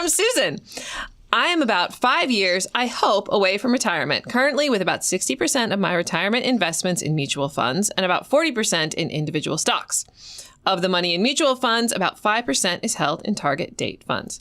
from Susan. I am about 5 years, I hope, away from retirement, currently with about 60% of my retirement investments in mutual funds and about 40% in individual stocks. Of the money in mutual funds, about 5% is held in target date funds.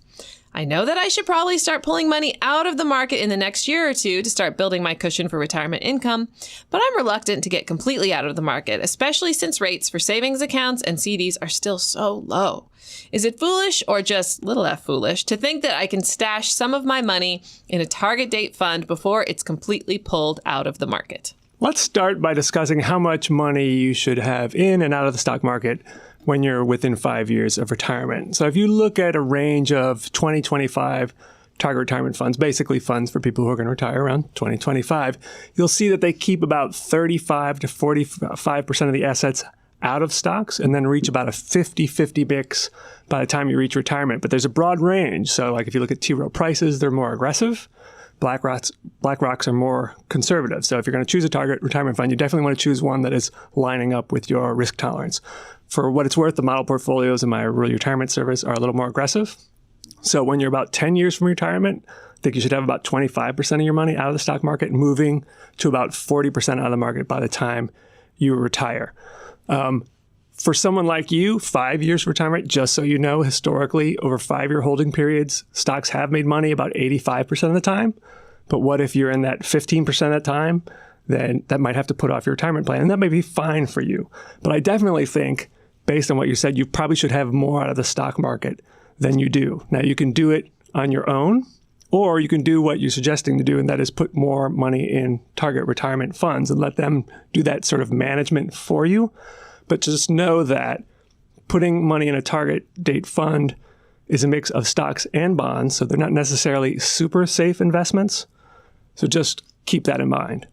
I know that I should probably start pulling money out of the market in the next year or two to start building my cushion for retirement income, but I'm reluctant to get completely out of the market, especially since rates for savings accounts and CDs are still so low. Is it foolish or just little f foolish to think that I can stash some of my money in a target date fund before it's completely pulled out of the market? Let's start by discussing how much money you should have in and out of the stock market when you're within 5 years of retirement. So if you look at a range of 2025 target retirement funds, basically funds for people who are going to retire around 2025, you'll see that they keep about 35 to 45% of the assets out of stocks and then reach about a 50-50 mix by the time you reach retirement. But there's a broad range. So like if you look at T. Rowe Prices, they're more aggressive. BlackRocks are more conservative. So if you're going to choose a target retirement fund, you definitely want to choose one that is lining up with your risk tolerance. For what it's worth, the model portfolios in my early retirement service are a little more aggressive. So when you're about 10 years from retirement, I think you should have about 25% of your money out of the stock market, moving to about 40% out of the market by the time you retire. For someone like you, 5 years retirement, just so you know, historically, over 5-year holding periods, stocks have made money about 85% of the time. But what if you're in that 15% of the time? Then that might have to put off your retirement plan, and that may be fine for you. But I definitely think, based on what you said, you probably should have more out of the stock market than you do. Now, you can do it on your own, or you can do what you're suggesting to do, and that is put more money in target retirement funds and let them do that sort of management for you. But just know that putting money in a target date fund is a mix of stocks and bonds, so they're not necessarily super safe investments. So just keep that in mind.